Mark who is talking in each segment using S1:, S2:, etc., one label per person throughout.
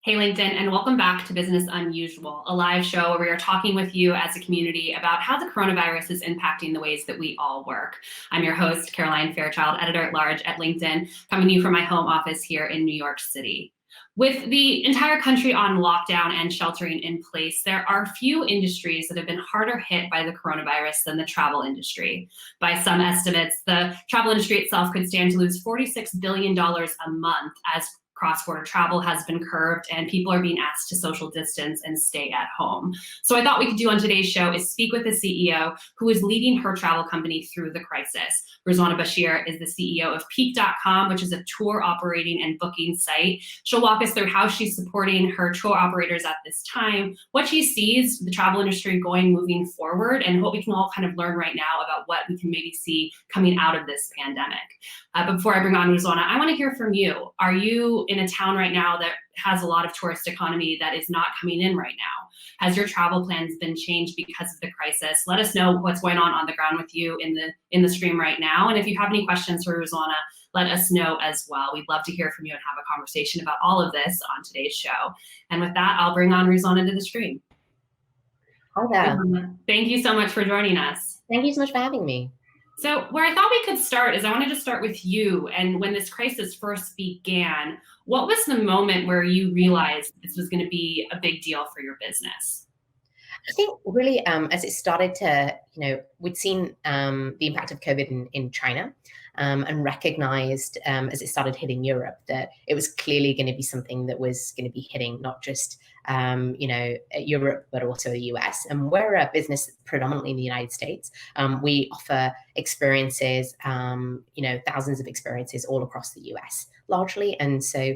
S1: Hey, LinkedIn, and welcome back to Business Unusual, a live show where we are talking with you as a community about how the coronavirus is impacting the ways that we all work. I'm your host, Caroline Fairchild, editor-at-large at LinkedIn, coming to you from my home office here in New York City. With the entire country on lockdown and sheltering in place, there are few industries that have been harder hit by the coronavirus than the travel industry. By some estimates, the travel industry itself could stand to lose $46 billion a month as cross-border travel has been curbed and people are being asked to social distance and stay at home. So I thought we could do on today's show is speak with the CEO who is leading her travel company through the crisis. Ruzwana Bashir is the CEO of Peak.com, which is a tour operating and booking site. She'll walk us through how she's supporting her tour operators at this time, what she sees the travel industry going moving forward, and what we can all kind of learn right now about what we can maybe see coming out of this pandemic. But before I bring on Ruzwana, I want to hear from you. Are you in a town right now that has a lot of tourist economy that is not coming in right now? Has your travel plans been changed because of the crisis? Let us know what's going on the ground with you in the stream right now. And if you have any questions for Ruzwana, let us know as well. We'd love to hear from you and have a conversation about all of this on today's show. And with that, I'll bring on Ruzwana to the stream.
S2: Hi there.
S1: Thank you so much for joining us.
S2: Thank you so much for having me.
S1: So where I thought we could start is I wanted to start with you. And when this crisis first began, what was the moment where you realized this was going to be a big deal for your business?
S2: I think really as it started to, we'd seen the impact of COVID in China and recognized as it started hitting Europe that it was clearly going to be something that was going to be hitting not just Europe, but also the US. And we're a business predominantly in the United States. We offer experiences, thousands of experiences all across the US largely. And so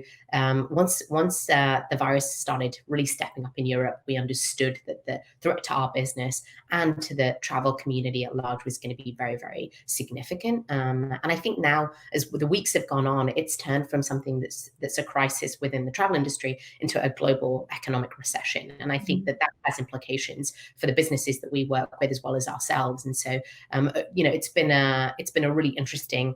S2: once the virus started really stepping up in Europe, we understood that the threat to our business and to the travel community at large was going to be very, very significant. And I think now, as the weeks have gone on, it's turned from something that's a crisis within the travel industry into a global economic recession. And I think that has implications for the businesses that we work with as well as ourselves. And so, it's been a really interesting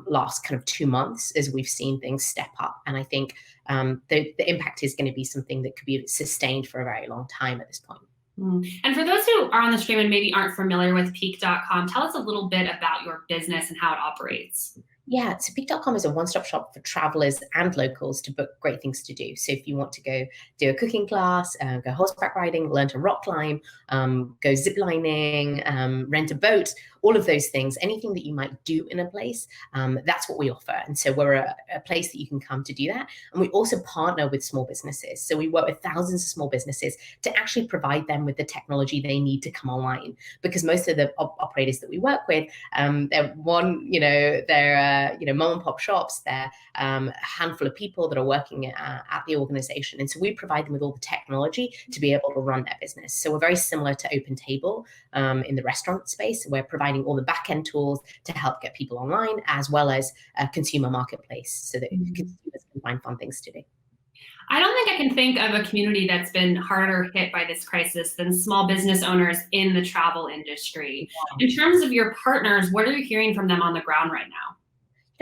S2: last kind of 2 months as we've seen things step up. And I think the impact is going to be something that could be sustained for a very long time at this point.
S1: And for those who are on the stream and maybe aren't familiar with Peak.com, tell us a little bit about your business and how it operates.
S2: Yeah, so Peak.com is a one-stop shop for travelers and locals to book great things to do. So if you want to go do a cooking class, go horseback riding, learn to rock climb, go ziplining, rent a boat, all of those things, anything that you might do in a place, that's what we offer. And so we're a place that you can come to do that. And we also partner with small businesses. So we work with thousands of small businesses to actually provide them with the technology they need to come online. Because most of the operators that we work with, they're mom and pop shops, they're a handful of people that are working at the organization. And so we provide them with all the technology to be able to run their business. So we're very similar to OpenTable in the restaurant space. We're providing all the back-end tools to help get people online, as well as a consumer marketplace so that consumers can find fun things to do.
S1: I don't think I can think of a community that's been harder hit by this crisis than small business owners in the travel industry. Yeah. In terms of your partners, what are you hearing from them on the ground right now?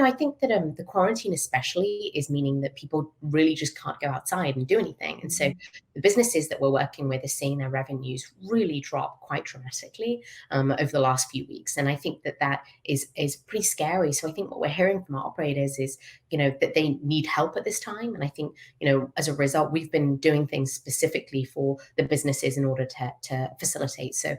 S2: I think that the quarantine especially is meaning that people really just can't go outside and do anything. And so the businesses that we're working with are seeing their revenues really drop quite dramatically over the last few weeks. And I think that is pretty scary. So I think what we're hearing from our operators is, that they need help at this time. And I think, as a result, we've been doing things specifically for the businesses in order to facilitate. So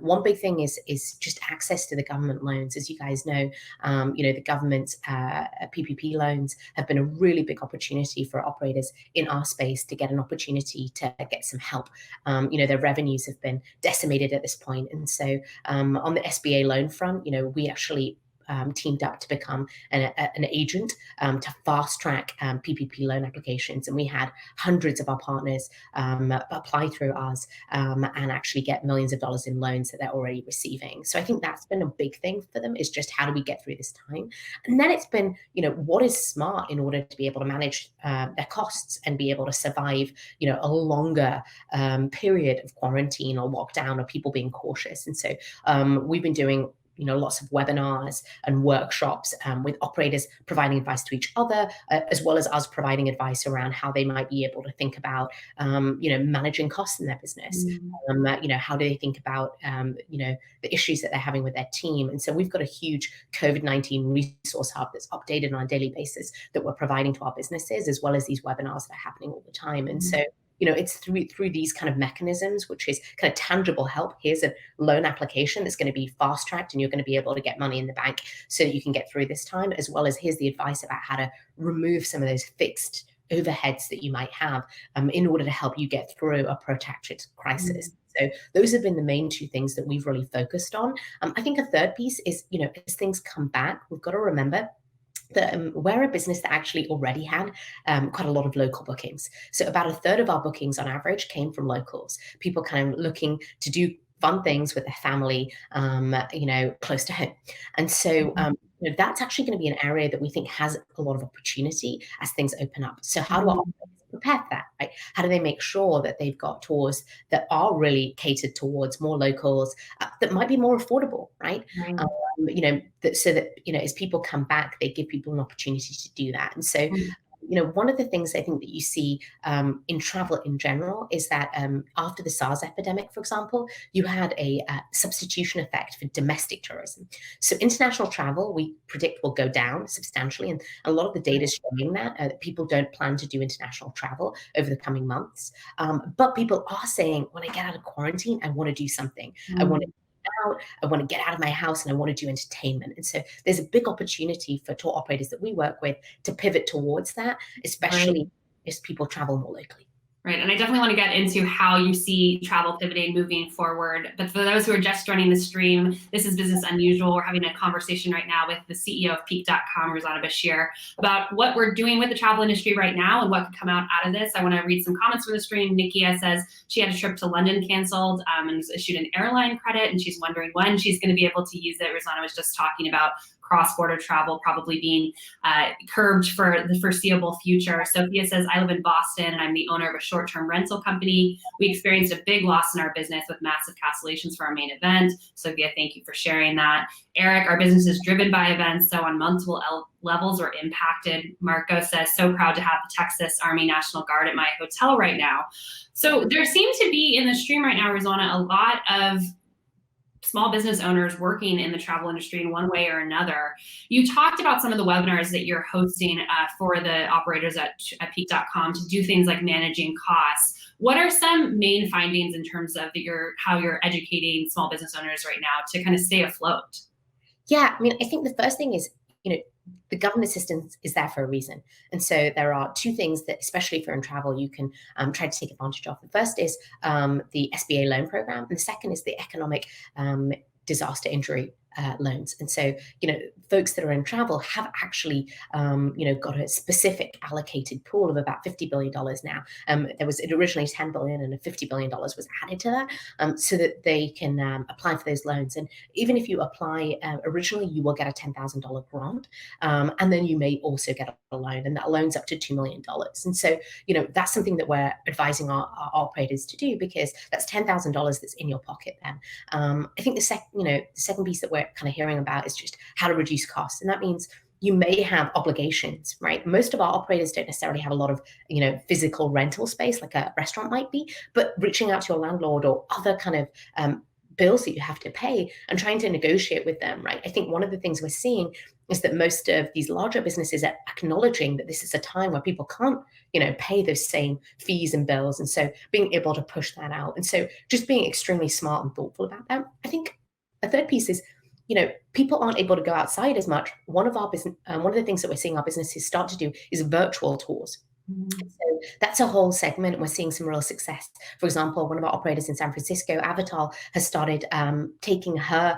S2: one big thing is just access to the government loans. As you guys know, the government's PPP loans have been a really big opportunity for operators in our space to get an opportunity to get some help. Their revenues have been decimated at this point. And so on the SBA loan front, we actually teamed up to become an agent to fast track PPP loan applications. And we had hundreds of our partners apply through us and actually get millions of dollars in loans that they're already receiving. So I think that's been a big thing for them, is just how do we get through this time? And then it's been, what is smart in order to be able to manage their costs and be able to survive, a longer period of quarantine or lockdown or people being cautious. And so we've been doing lots of webinars and workshops with operators providing advice to each other, as well as us providing advice around how they might be able to think about, managing costs in their business. How do they think about, the issues that they're having with their team. And so we've got a huge COVID-19 resource hub that's updated on a daily basis that we're providing to our businesses, as well as these webinars that are happening all the time. And so it's through these kind of mechanisms, which is kind of tangible help. Here's a loan application that's going to be fast tracked and you're going to be able to get money in the bank so that you can get through this time, as well as here's the advice about how to remove some of those fixed overheads that you might have in order to help you get through a protracted crisis. So those have been the main two things that we've really focused on. I think a third piece is, as things come back, we've got to remember that we're a business that actually already had quite a lot of local bookings. So about a third of our bookings on average came from locals, people kind of looking to do fun things with their family, close to home. And so that's actually going to be an area that we think has a lot of opportunity as things open up. So how do our operators prepare for that, right? How do they make sure that they've got tours that are really catered towards more locals, that might be more affordable, right? So that, as people come back, they give people an opportunity to do that. And so, one of the things I think that you see in travel in general is that after the SARS epidemic, for example, you had a substitution effect for domestic tourism. So international travel, we predict, will go down substantially. And a lot of the data is showing that people don't plan to do international travel over the coming months. But people are saying, when I get out of quarantine, I want to do something. I want to out, I want to get out of my house, and I want to do entertainment. And so there's a big opportunity for tour operators that we work with to pivot towards that, especially as people travel more locally.
S1: Right. And I definitely want to get into how you see travel pivoting moving forward. But for those who are just joining the stream, this is Business Unusual. We're having a conversation right now with the CEO of Peak.com, Ruzwana Bashir, about what we're doing with the travel industry right now and what could come out of this. I want to read some comments from the stream. Nikia says she had a trip to London canceled and was issued an airline credit, and she's wondering when she's going to be able to use it. Ruzwana was just talking about cross-border travel probably being curbed for the foreseeable future. Sophia says, I live in Boston and I'm the owner of a short-term rental company. We experienced a big loss in our business with massive cancellations for our main event. Sophia, thank you for sharing that. Eric, our business is driven by events, so on multiple levels we're impacted. Marco says, so proud to have the Texas Army National Guard at my hotel right now. So there seems to be in the stream right now, Ruzwana, a lot of small business owners working in the travel industry in one way or another. You talked about some of the webinars that you're hosting for the operators at Peak.com to do things like managing costs. What are some main findings in terms of how you're educating small business owners right now to kind of stay afloat?
S2: Yeah, I mean, I think the first thing is, the government assistance is there for a reason. And so there are two things that, especially if you're in travel, you can try to take advantage of. The first is the SBA loan program. And the second is the economic disaster injury loans. And so, folks that are in travel have actually, got a specific allocated pool of about $50 billion now. There was originally $10 billion and $50 billion was added to that so that they can apply for those loans. And even if you apply originally, you will get a $10,000 grant. And then you may also get a loan, and that loan's up to $2 million. And so, that's something that we're advising our operators to do, because that's $10,000 that's in your pocket then. I think the second piece that we're kind of hearing about is just how to reduce costs. And that means you may have obligations, right? Most of our operators don't necessarily have a lot of, physical rental space like a restaurant might be, but reaching out to your landlord or other kind of bills that you have to pay and trying to negotiate with them, right? I think one of the things we're seeing is that most of these larger businesses are acknowledging that this is a time where people can't, pay those same fees and bills. And so being able to push that out. And so just being extremely smart and thoughtful about that. I think a third piece is, people aren't able to go outside as much. One of the things that we're seeing our businesses start to do is virtual tours. So that's a whole segment. We're seeing some real success. For example, one of our operators in San Francisco, Avatar, has started taking her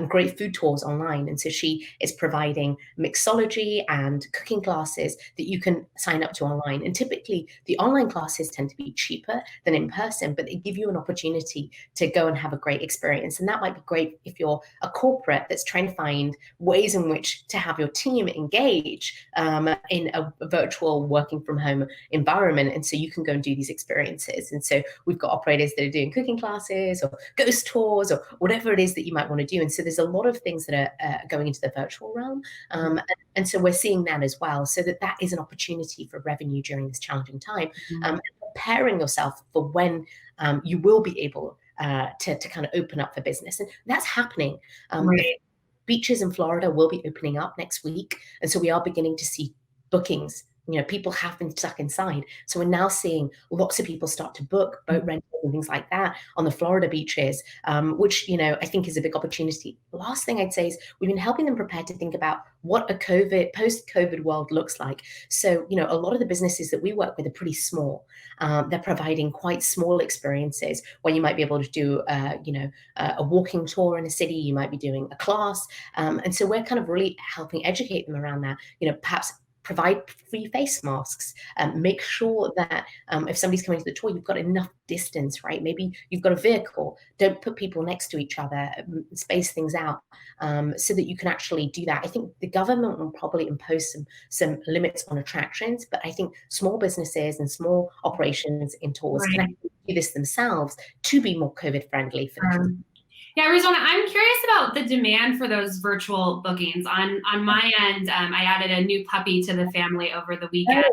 S2: great food tours online. And so she is providing mixology and cooking classes that you can sign up to online. And typically the online classes tend to be cheaper than in person, but they give you an opportunity to go and have a great experience. And that might be great if you're a corporate that's trying to find ways in which to have your team engage in a virtual working from home home environment. And so you can go and do these experiences. And so we've got operators that are doing cooking classes or ghost tours or whatever it is that you might want to do. And so there's a lot of things that are going into the virtual realm. And so we're seeing that as well, so that is an opportunity for revenue during this challenging time. And preparing yourself for when you will be able to kind of open up for business. And that's happening.
S1: Right.
S2: Beaches in Florida will be opening up next week. And so we are beginning to see bookings. People have been stuck inside. So we're now seeing lots of people start to book boat rentals and things like that on the Florida beaches, which, I think is a big opportunity. The last thing I'd say is we've been helping them prepare to think about what a post-COVID world looks like. So, a lot of the businesses that we work with are pretty small. They're providing quite small experiences where you might be able to do, a walking tour in a city. You might be doing a class. And so we're kind of really helping educate them around that, perhaps provide free face masks, make sure that if somebody's coming to the tour, you've got enough distance, right? Maybe you've got a vehicle, don't put people next to each other, space things out, so that you can actually do that. I think the government will probably impose some limits on attractions, but I think small businesses and small operations in tours can actually do this themselves to be more COVID friendly for the
S1: Yeah, Ruzwana, I'm curious about the demand for those virtual bookings. On my end, I added a new puppy to the family over the weekend.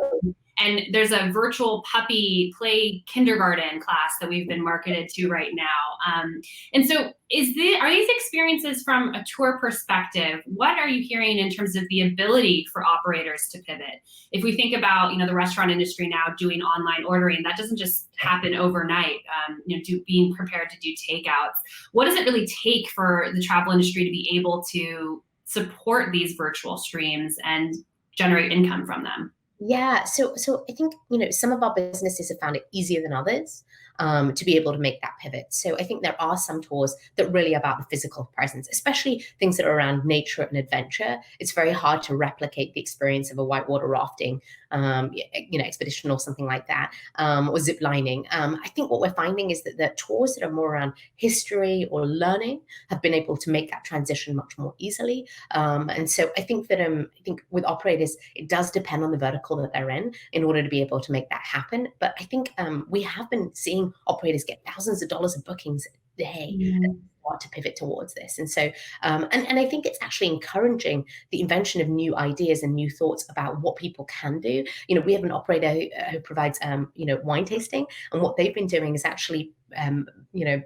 S1: And there's a virtual puppy play kindergarten class that we've been marketed to right now. And so are these experiences from a tour perspective? What are you hearing in terms of the ability for operators to pivot? If we think about, the restaurant industry now doing online ordering, that doesn't just happen overnight, being prepared to do takeouts. What does it really take for the travel industry to be able to support these virtual streams and generate income from them?
S2: Yeah, so I think some of our businesses have found it easier than others to be able to make that pivot. So I think there are some tours that really are about the physical presence, especially things that are around nature and adventure. It's very hard to replicate the experience of a whitewater rafting, expedition or something like that, or zip lining. I think what we're finding is that the tours that are more around history or learning have been able to make that transition much more easily. And so I think that with operators, it does depend on the vertical that they're in order to be able to make that happen. But I think we have been seeing operators get thousands of dollars of bookings a day to pivot towards this. And so, and I think it's actually encouraging the invention of new ideas and new thoughts about what people can do. We have an operator who provides, wine tasting, and what they've been doing is actually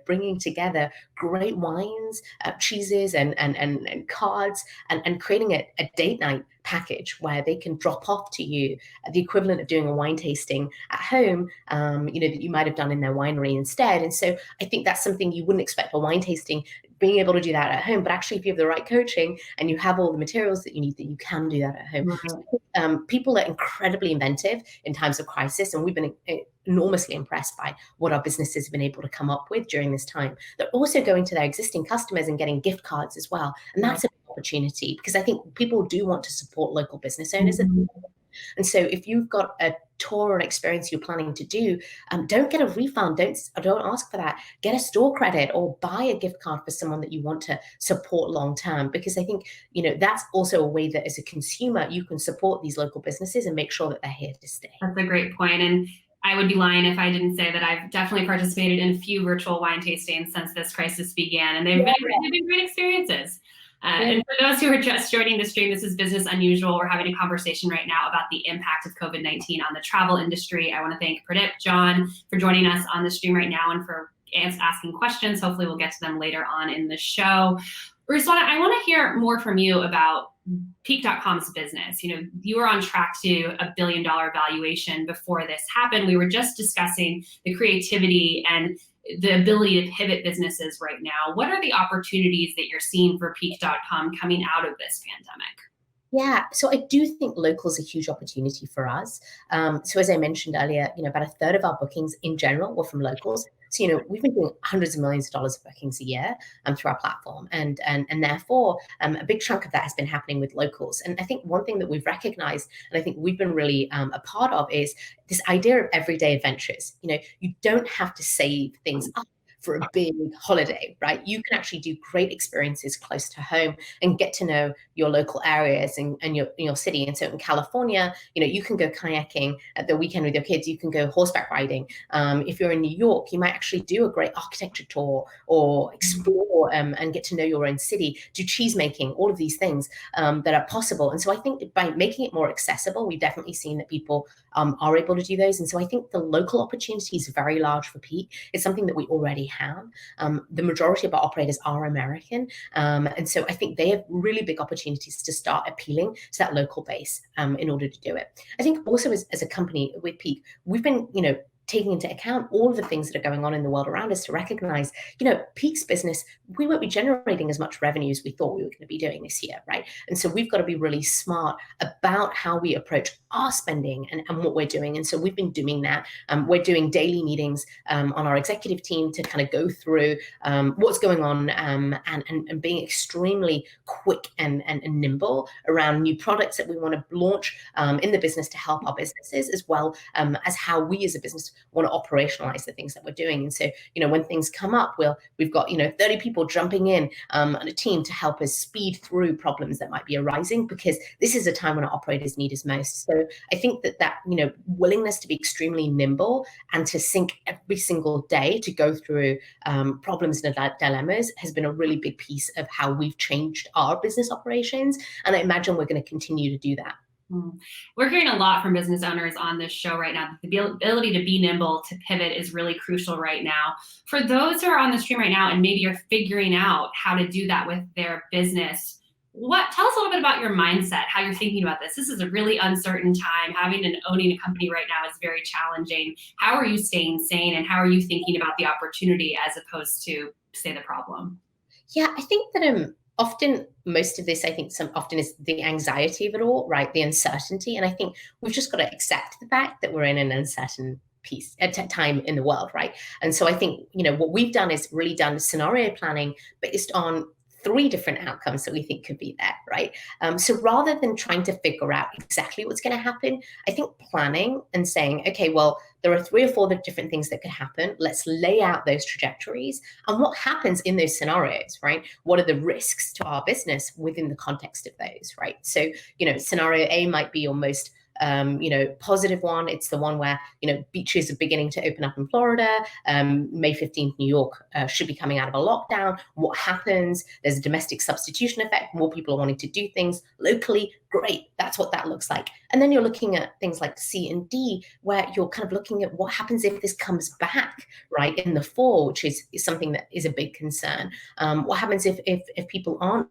S2: bringing together great wines, cheeses, and cards, and creating a date night package where they can drop off to you the equivalent of doing a wine tasting at home, that you might have done in their winery instead. And so I think that's something you wouldn't expect for wine tasting, being able to do that at home. But actually, if you have the right coaching and you have all the materials that you need, that you can do that at home. So, people are incredibly inventive in times of crisis, and we've been enormously impressed by what our businesses have been able to come up with during this time. They're also going to their existing customers and getting gift cards as well. And that's an opportunity, because I think people do want to support local business owners. And so if you've got a tour or an experience you're planning to do, don't get a refund. Don't ask for that. Get a store credit or buy a gift card for someone that you want to support long term, because I think, that's also a way that as a consumer, you can support these local businesses and make sure that they're here to stay.
S1: That's a great point. And I would be lying if I didn't say that I've definitely participated in a few virtual wine tastings since this crisis began, and they've been great experiences. And for those who are just joining the stream, this is Business Unusual. We're having a conversation right now about the impact of COVID-19 on the travel industry. I want to thank Pradip, John, for joining us on the stream right now and for asking questions. Hopefully we'll get to them later on in the show. Ruzwana, I want to hear more from you about Peak.com's business. You were on track to $1 billion valuation before this happened. We were just discussing the creativity and the ability to pivot businesses right now. What are the opportunities that you're seeing for Peak.com coming out of this pandemic?
S2: Yeah, so I do think local is a huge opportunity for us. So as I mentioned earlier, about a third of our bookings in general were from locals. So, we've been doing hundreds of millions of dollars of bookings a year through our platform. And therefore, a big chunk of that has been happening with locals. And I think one thing that we've recognized, and I think we've been really a part of, is this idea of everyday adventures. You don't have to save things up for a big holiday, right? You can actually do great experiences close to home and get to know your local areas and your city. And so in California, you can go kayaking at the weekend with your kids. You can go horseback riding. If you're in New York, you might actually do a great architecture tour or explore and get to know your own city, do cheese making, all of these things that are possible. And so I think by making it more accessible, we've definitely seen that people are able to do those. And so I think the local opportunity is very large for Peak. It's something that we already have. The majority of our operators are American. And so I think they have really big opportunities to start appealing to that local base in order to do it. I think also as a company with Peak, we've been, taking into account all of the things that are going on in the world around us to recognize, Peak's business, we won't be generating as much revenue as we thought we were going to be doing this year, right? And so we've got to be really smart about how we approach our spending and what we're doing. And so we've been doing that. We're doing daily meetings on our executive team to kind of go through what's going on and being extremely quick and nimble around new products that we want to launch in the business to help our businesses, as well as how we as a business want to operationalize the things that we're doing. And so, when things come up, we've got, 30 people jumping in on a team to help us speed through problems that might be arising, because this is a time when our operators need us most. So I think that willingness to be extremely nimble and to think every single day to go through problems and dilemmas has been a really big piece of how we've changed our business operations. And I imagine we're going to continue to do that.
S1: We're hearing a lot from business owners on this show right now that the ability to be nimble, to pivot, is really crucial right now. For those who are on the stream right now and maybe are figuring out how to do that with their business, tell us a little bit about your mindset, how you're thinking about this. This is a really uncertain time. Having and owning a company right now is very challenging. How are you staying sane, and how are you thinking about the opportunity as opposed to, say, the problem?
S2: Yeah, I think that often most of this, I think often is the anxiety of it all, right? The uncertainty. And I think we've just got to accept the fact that we're in an uncertain time in the world, right? And so I think, what we've done is really done scenario planning based on 3 different outcomes that we think could be there, right? So rather than trying to figure out exactly what's going to happen, I think planning and saying, okay, well, there are 3 or 4 different things that could happen. Let's lay out those trajectories and what happens in those scenarios, right? What are the risks to our business within the context of those, right? So, scenario A might be your most positive one. It's the one where, beaches are beginning to open up in Florida. May 15th, New York should be coming out of a lockdown. What happens? There's a domestic substitution effect. More people are wanting to do things locally. Great. That's what that looks like. And then you're looking at things like C and D, where you're kind of looking at what happens if this comes back, right, in the fall, which is something that is a big concern. What happens if people aren't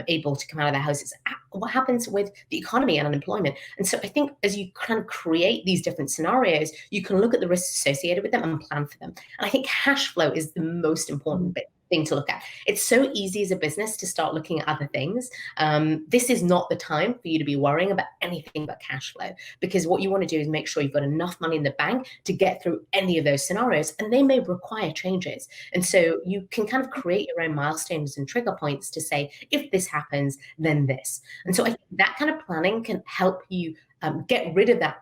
S2: able to come out of their houses? What happens with the economy and unemployment? And so I think as you kind of create these different scenarios, you can look at the risks associated with them and plan for them. And I think cash flow is the most important thing to look at. It's so easy as a business to start looking at other things. This is not the time for you to be worrying about anything but cash flow, because what you want to do is make sure you've got enough money in the bank to get through any of those scenarios, and they may require changes. And so you can kind of create your own milestones and trigger points to say, if this happens, then this. And so I think that kind of planning can help you get rid of that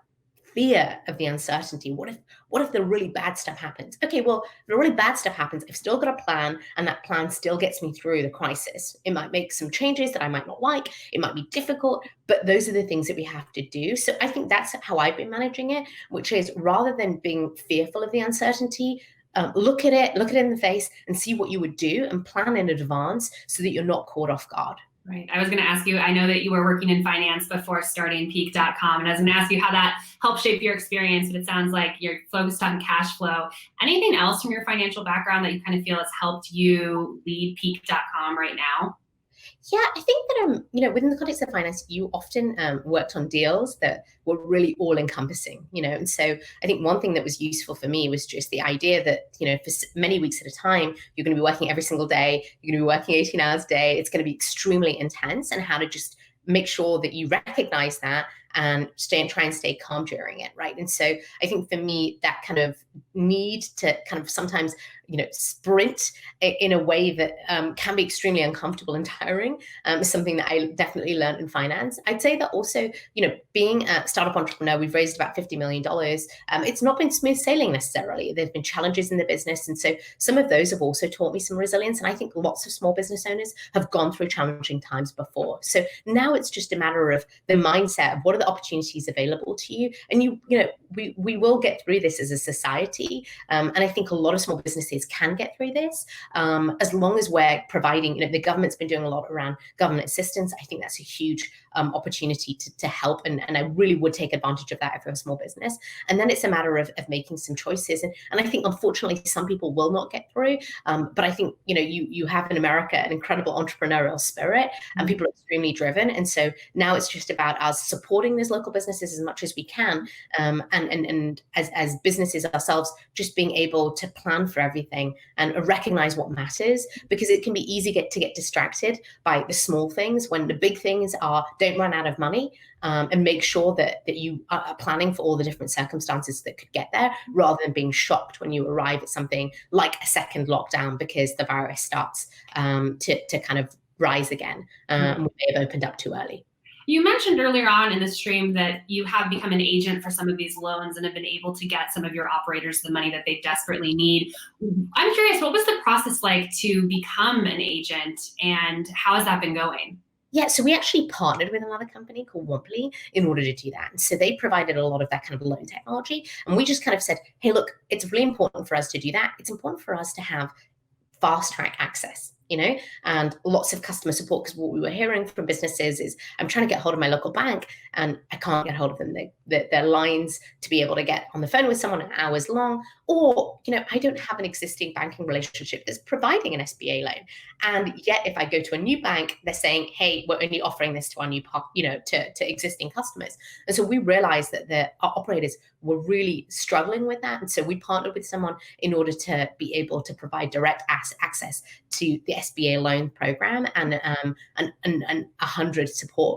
S2: fear of the uncertainty. What if the really bad stuff happens? Okay, well, if the really bad stuff happens, I've still got a plan, and that plan still gets me through the crisis. It might make some changes that I might not like. It might be difficult, but those are the things that we have to do. So I think that's how I've been managing it, which is rather than being fearful of the uncertainty, look at it in the face and see what you would do and plan in advance so that you're not caught off guard.
S1: Right. I was going to ask you, I know that you were working in finance before starting Peak.com, and I was going to ask you how that helped shape your experience, but it sounds like you're focused on cash flow. Anything else from your financial background that you kind of feel has helped you lead Peak.com right now?
S2: Yeah, I think that, within the context of finance, you often worked on deals that were really all encompassing, and so I think one thing that was useful for me was just the idea that, for many weeks at a time, you're going to be working every single day, you're going to be working 18 hours a day, it's going to be extremely intense, and how to just make sure that you recognize that and try and stay calm during it, right? And so I think for me, that kind of need to kind of sometimes sprint in a way that can be extremely uncomfortable and tiring is something that I definitely learned in finance. I'd say that also, being a startup entrepreneur, we've raised about $50 million. It's not been smooth sailing necessarily. There's been challenges in the business. And so some of those have also taught me some resilience. And I think lots of small business owners have gone through challenging times before. So now it's just a matter of the mindset of what are the opportunities available to you. And we will get through this as a society. And I think a lot of small businesses can get through this as long as we're providing, the government's been doing a lot around government assistance. I think that's a huge opportunity to help. And I really would take advantage of that if you're a small business. And then it's a matter of making some choices. And I think, unfortunately, some people will not get through. But I think, you have in America an incredible entrepreneurial spirit, and people are extremely driven. And so now it's just about us supporting these local businesses as much as we can. And as businesses ourselves, just being able to plan for everything and recognize what matters, because it can be easy to get distracted by the small things when the big things are don't run out of money, and make sure that you are planning for all the different circumstances that could get there, rather than being shocked when you arrive at something like a second lockdown because the virus starts to kind of rise again. We may have opened up too early.
S1: You mentioned earlier on in the stream that you have become an agent for some of these loans and have been able to get some of your operators the money that they desperately need. I'm curious, what was the process like to become an agent, and how has that been going?
S2: Yeah, so we actually partnered with another company called Womply in order to do that. And so they provided a lot of that kind of loan technology. And we just kind of said, hey, look, it's really important for us to do that. It's important for us to have fast track access, and lots of customer support, because what we were hearing from businesses is, I'm trying to get hold of my local bank and I can't get hold of them. Their lines to be able to get on the phone with someone are hours long, or, I don't have an existing banking relationship that's providing an SBA loan. And yet if I go to a new bank, they're saying, hey, we're only offering this to our new, to existing customers. And so we realized that our operators were really struggling with that. And so we partnered with someone in order to be able to provide direct access to the SBA loan program, and 100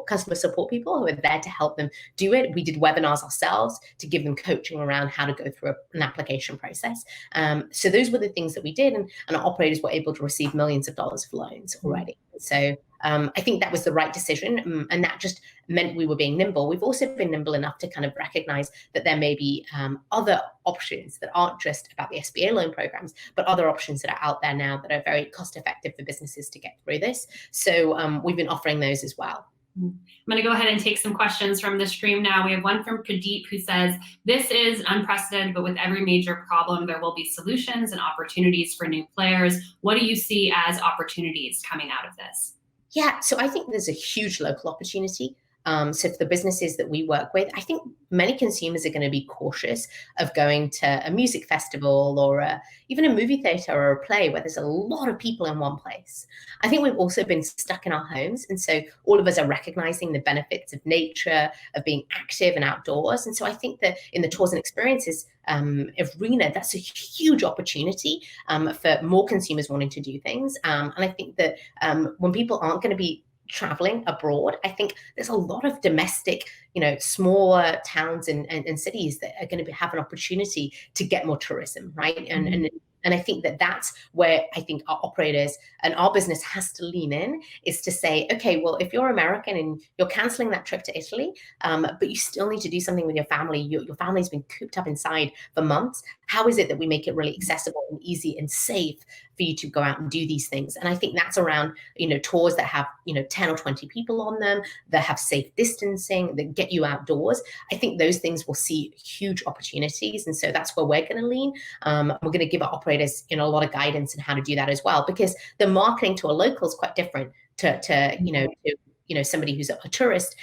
S2: customer support people who are there to help them do it. We did webinars ourselves to give them coaching around how to go through an application process. So those were the things that we did, and our operators were able to receive millions of dollars of loans already. So I think that was the right decision, and that just meant we were being nimble. We've also been nimble enough to kind of recognize that there may be other options that aren't just about the SBA loan programs, but other options that are out there now that are very cost effective for businesses to get through this. So we've been offering those as well.
S1: I'm going to go ahead and take some questions from the stream now. We have one from Pradeep who says, this is unprecedented, but with every major problem, there will be solutions and opportunities for new players. What do you see as opportunities coming out of this?
S2: Yeah, so I think there's a huge local opportunity. So for the businesses that we work with, I think many consumers are going to be cautious of going to a music festival or even a movie theater or a play where there's a lot of people in one place. I think we've also been stuck in our homes. And so all of us are recognizing the benefits of nature, of being active and outdoors. And so I think that in the tours and experiences arena, that's a huge opportunity for more consumers wanting to do things. And I think that when people aren't going to be traveling abroad, I think there's a lot of domestic, smaller towns and cities that are going to have an opportunity to get more tourism, right? And I think that that's where I think our operators and our business has to lean in, is to say, okay, well, if you're American and you're canceling that trip to Italy, but you still need to do something with your family, your family's been cooped up inside for months, how is it that we make it really accessible and easy and safe for you to go out and do these things? And I think that's around, tours that have, 10 or 20 people on them, that have safe distancing, that get you outdoors. I think those things will see huge opportunities. And so that's where we're going to lean. We're going to give our operators, a lot of guidance on how to do that as well, because the marketing to a local is quite different to somebody who's a tourist.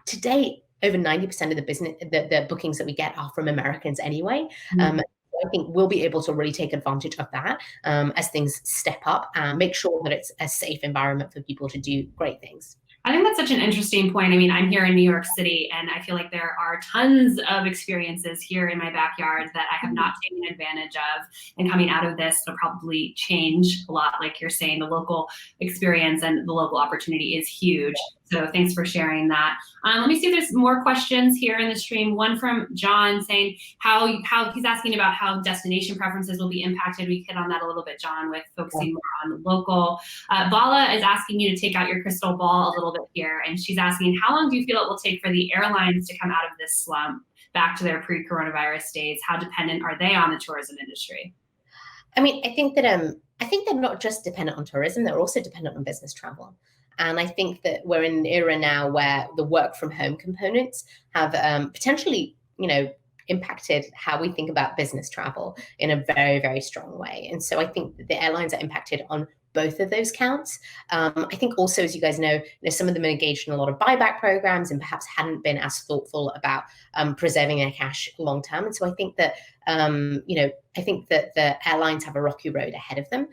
S2: Today, over 90% of the business, the bookings that we get are from Americans anyway. I think we'll be able to really take advantage of that as things step up and make sure that it's a safe environment for people to do great things.
S1: I think that's such an interesting point. I mean, I'm here in New York City, and I feel like there are tons of experiences here in my backyard that I have not taken advantage of. And coming out of this, it'll probably change a lot. Like you're saying, the local experience and the local opportunity is huge. So thanks for sharing that. Let me see if there's more questions here in the stream. One from John saying how he's asking about how destination preferences will be impacted. We hit on that a little bit, John, with focusing more on the local. Bala is asking you to take out your crystal ball a little bit here, and she's asking, how long do you feel it will take for the airlines to come out of this slump back to their pre-coronavirus days? How dependent are they on the tourism industry?
S2: I mean, I think they're not just dependent on tourism; they're also dependent on business travel. And I think that we're in an era now where the work from home components have potentially, impacted how we think about business travel in a very, very strong way. And so I think that the airlines are impacted on both of those counts. I think also, as you guys know, some of them are engaged in a lot of buyback programs and perhaps hadn't been as thoughtful about preserving their cash long term. And so I think that I think that the airlines have a rocky road ahead of them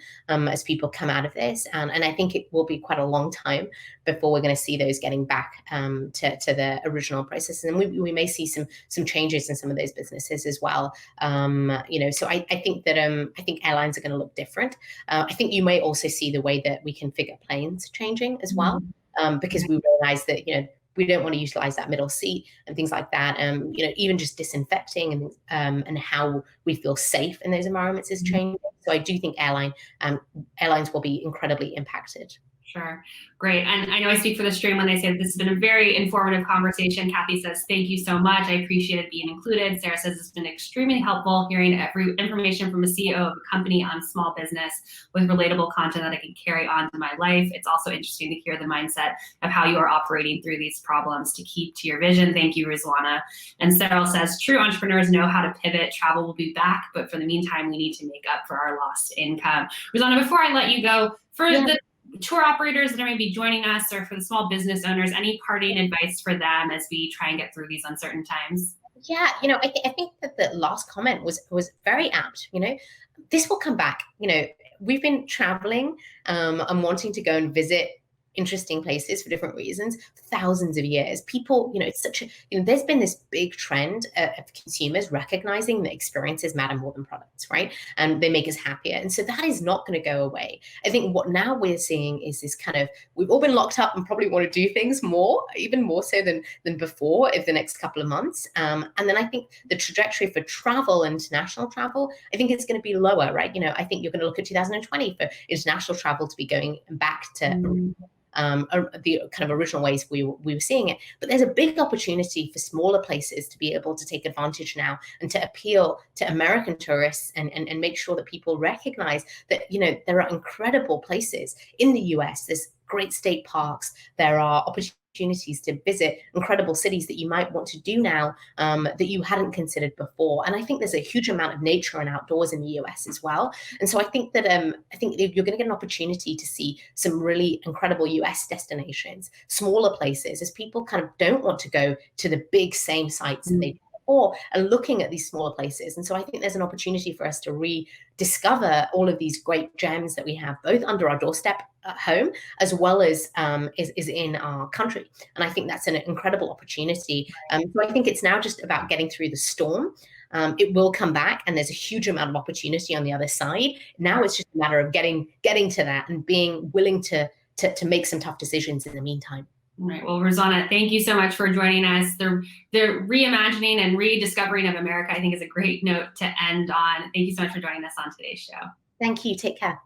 S2: as people come out of this. And I think it will be quite a long time before we're going to see those getting back to the original processes. And we may see some changes in some of those businesses as well. So I think that I think airlines are going to look different. I think you may also see the way that we configure planes changing as well, because we realize that, we don't want to utilize that middle seat and things like that. Even just disinfecting and how we feel safe in those environments is changing. So I do think airlines will be incredibly impacted.
S1: Sure. Great. And I know I speak for the stream when they say this has been a very informative conversation. Kathy says, thank you so much. I appreciated being included. Sarah says it's been extremely helpful hearing every information from a CEO of a company on small business with relatable content that I can carry on to my life. It's also interesting to hear the mindset of how you are operating through these problems to keep to your vision. Thank you, Ruzwana. And Sarah says, true entrepreneurs know how to pivot. Travel will be back, but for the meantime, we need to make up for our lost income. Ruzwana, before I let you go, for the tour operators that are maybe joining us, or for the small business owners, any parting advice for them as we try and get through these uncertain times?
S2: Yeah, I think that the last comment was very apt. This will come back. We've been traveling and wanting to go and visit interesting places for different reasons for thousands of years. People, it's such a, there's been this big trend of consumers recognizing that experiences matter more than products, right? And they make us happier. And so that is not going to go away. I think what now we're seeing is this kind of, we've all been locked up and probably want to do things more, even more so than before in the next couple of months. And then I think the trajectory for travel, international travel, I think it's going to be lower, right? I think you're going to look at 2020 for international travel to be going back to the kind of original ways we were seeing it. But there's a big opportunity for smaller places to be able to take advantage now and to appeal to American tourists and make sure that people recognize that, there are incredible places in the US. There's great state parks. There are opportunities to visit incredible cities that you might want to do now that you hadn't considered before. And I think there's a huge amount of nature and outdoors in the US as well. And so I think that you're going to get an opportunity to see some really incredible US destinations, smaller places, as people kind of don't want to go to the big same sites that they before, and looking at these smaller places. And so I think there's an opportunity for us to rediscover all of these great gems that we have, both under our doorstep at home, as well as is in our country. And I think that's an incredible opportunity. So I think it's now just about getting through the storm. It will come back, and there's a huge amount of opportunity on the other side. Now it's just a matter of getting to that and being willing to make some tough decisions in the meantime.
S1: All right. Well, Ruzwana, thank you so much for joining us. The reimagining and rediscovering of America, I think, is a great note to end on. Thank you so much for joining us on today's show.
S2: Thank you. Take care.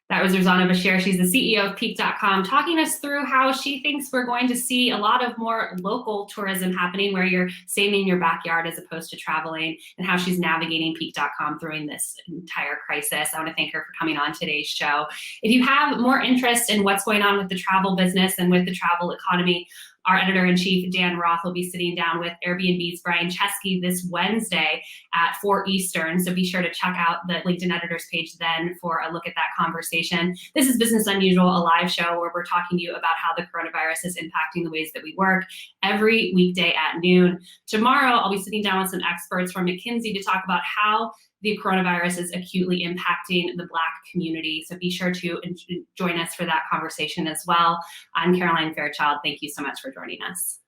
S1: That was Ruzwana Bashir. She's the CEO of Peak.com, talking us through how she thinks we're going to see a lot of more local tourism happening, where you're staying in your backyard as opposed to traveling, and how she's navigating Peak.com through this entire crisis. I want to thank her for coming on today's show. If you have more interest in what's going on with the travel business and with the travel economy, our editor-in-chief, Dan Roth, will be sitting down with Airbnb's Brian Chesky this Wednesday at 4 Eastern. So be sure to check out the LinkedIn editors page then for a look at that conversation. This is Business Unusual, a live show where we're talking to you about how the coronavirus is impacting the ways that we work, every weekday at noon. Tomorrow, I'll be sitting down with some experts from McKinsey to talk about how the coronavirus is acutely impacting the Black community. So be sure to join us for that conversation as well. I'm Caroline Fairchild. Thank you so much for joining us.